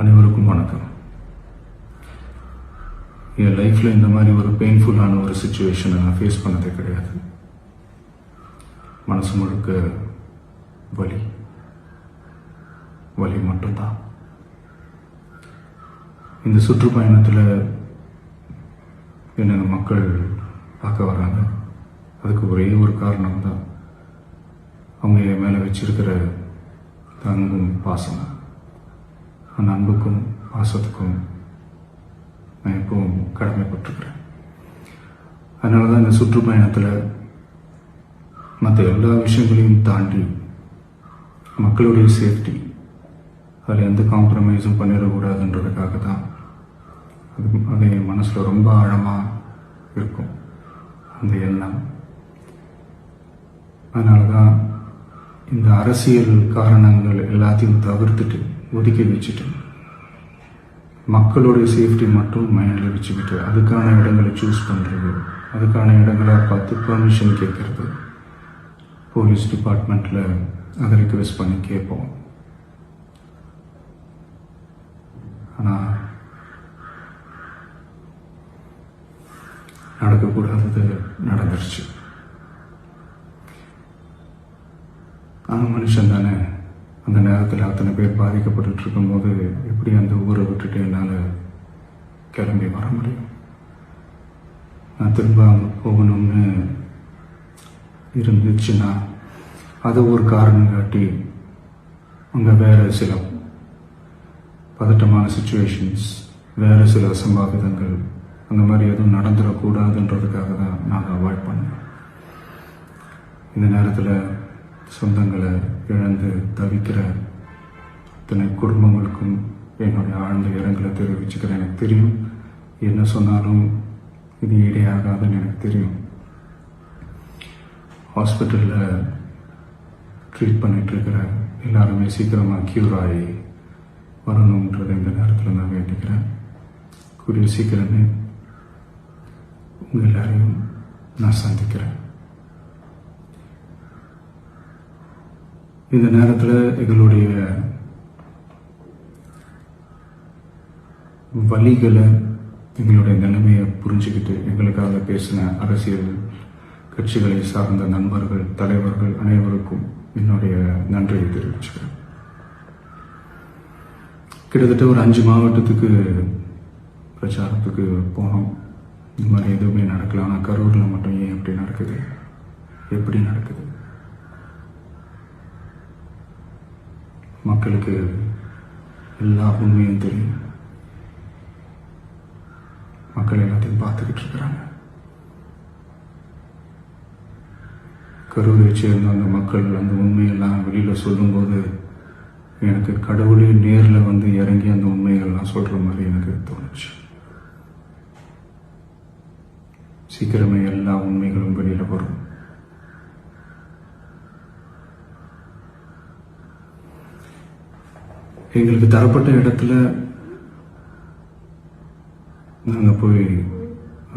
அனைவருக்கும் வணக்கம். என் லைஃப்பில் இந்த மாதிரி ஒரு பெயின்ஃபுல்லான ஒரு சுச்சுவேஷனை நான் ஃபேஸ் பண்ணதே கிடையாது. மனசு முழுக்க வலி வலி மட்டும்தான். இந்த சுற்றுப்பயணத்தில் என்னென்ன மக்கள் பார்க்க வராங்க, அதுக்கு ஒரே ஒரு காரணம் தான், அவங்க என் மேலே வச்சிருக்கிற அன்பும் பாசம். அந்த அன்புக்கும் பாசத்துக்கும் நான் எப்பவும் கடமைப்பட்டிருக்கிறேன். அதனால தான் இந்த சுற்றுப்பயணத்தில் மற்ற எல்லா விஷயங்களையும் தாண்டி மக்களுடைய சேஃப்டி, அதில் எந்த காம்ப்ரமைஸும் பண்ணிடக்கூடாதுன்றதுக்காக தான் அது என் மனசில் ரொம்ப ஆழமாக இருக்கும் அந்த எண்ணம். அதனால தான் இந்த அரசியல் காரணங்கள் எல்லாத்தையும் தவிர்த்துட்டு ஒதுக்கி வச்சுட்டு மக்களுடைய சேஃப்டி மட்டும் மைண்டில் வச்சுக்கிட்டு அதுக்கான இடங்களை சூஸ் பண்ணுறது, அதுக்கான இடங்களை பார்த்து பர்மிஷன் கேட்கறது, போலீஸ் டிபார்ட்மெண்ட்டில் அதை ரிக்வெஸ்ட் பண்ணி கேட்போம். ஆனால் நடக்கக்கூடாதது நடந்துருச்சு. ஆனால் மனுஷன் தானே, அந்த நேரத்தில் அத்தனை பேர் பாதிக்கப்பட்டு இருக்கும்போது எப்படி அந்த ஊரை விட்டுட்டு என்னால் கிளம்பி வர முடியும்? நான் திரும்ப அங்கே போகணும்னு இருந்துச்சுன்னா அதை ஒரு காரணம் காட்டி அங்கே வேறு சில பதட்டமான சுச்சுவேஷன்ஸ், வேறு சில அசம்பாவிதங்கள் அந்த மாதிரி எதுவும் நடந்துடக்கூடாதுன்றதுக்காக தான் நான் அவாய்ட் பண்ணேன். இந்த நேரத்தில் சொந்தங்களை இழந்து தவிக்கிற அத்தனை குடும்பங்களுக்கும் என்னுடைய ஆழ்ந்த இரங்கலை தெரிவிச்சுக்கிறேன். எனக்கு தெரியும், என்ன சொன்னாலும் இது ஈடையாகாதுன்னு எனக்கு தெரியும். ஹாஸ்பிட்டலில் ட்ரீட் பண்ணிகிட்ருக்கிற எல்லாருமே சீக்கிரமாக க்யூர் ஆகி வரணுன்றதை இந்த நேரத்தில் நான் வேண்டிக்கிறேன். கூடிய சீக்கிரமே உங்கள் எல்லாரையும் நான் சந்திக்கிறேன். இந்த நேரத்தில் எங்களுடைய வலிகளை, எங்களுடைய நிலைமையை புரிஞ்சுக்கிட்டு எங்களுக்காக பேசின அரசியல் கட்சிகளை சார்ந்த நண்பர்கள், தலைவர்கள் அனைவருக்கும் என்னுடைய நன்றியை தெரிவிச்சுக்கிறேன். கிட்டத்தட்ட ஒரு 5 மாவட்டத்துக்கு பிரச்சாரத்துக்கு போனோம். இந்த மாதிரி எதுவுமே நடக்கல. ஆனால் கரூரில் மட்டும் ஏன் எப்படி நடக்குது, எப்படி நடக்குது? மக்களுக்கு எல்லா உண்மையும் தெரியும். மக்கள் எல்லாத்தையும் பார்த்துக்கிட்டு இருக்கிறாங்க. கரூரை சேர்ந்த அந்த மக்கள் அந்த உண்மையெல்லாம் வெளியில் சொல்லும்போது எனக்கு கடவுளே நேரில் வந்து இறங்கி அந்த உண்மைகள்லாம் சொல்கிற மாதிரி எனக்கு தோணுச்சு. சீக்கிரமே எல்லா உண்மைகளும் வெளியில் வரும். எங்களுக்கு தரப்பட்ட இடத்துல நாங்கள் போய்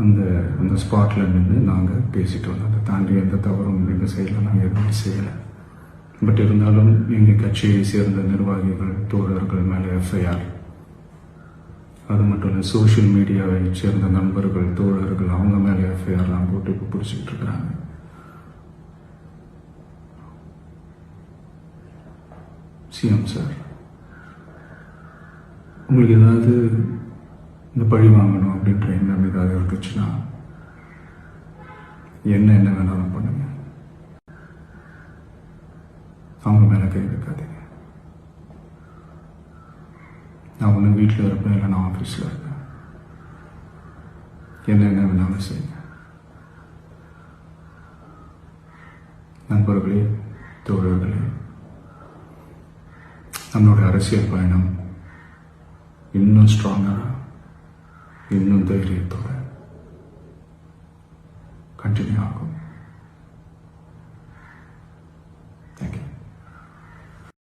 அந்த ஸ்பாட்டில் நின்று நாங்கள் பேசிட்டு வந்தோம். அதை தாண்டி எந்த தவறும் எங்கள் சைடில் நாங்கள் எதுவுமே செய்யலை. பட் இருந்தாலும் எங்கள் கட்சியை சேர்ந்த நிர்வாகிகள், தோழர்கள் மேலே எஃப்ஐஆர், அது மட்டும் இல்லை சோஷியல் மீடியாவை சேர்ந்த நண்பர்கள், தோழர்கள் அவங்க மேலே எஃப்ஐஆர்லாம் போட்டு இப்போ பிடிச்சிக்கிட்டு இருக்கிறாங்க. சிஎம் சார், உங்களுக்கு ஏதாவது இந்த பழி வாங்கணும் அப்படின்ற எண்ணம் ஏதாவது இருந்துச்சுன்னா என்ன வேணாலும் பண்ணுங்க. அவங்க மேலே கை வைக்காதீங்க. நான் ஒன்று வீட்டில் இருப்பேன், இல்லை நான் ஆஃபீஸில் இருப்பேன். என்ன வேணாலும் செய்யுங்க. நண்பர்களே, தோழர்களே, நம்மளோட அரசியல் பயணம் இன்னும் ஸ்ட்ராங்கராக, இன்னும் தைரியத்தோட கண்டினியூ ஆகும்.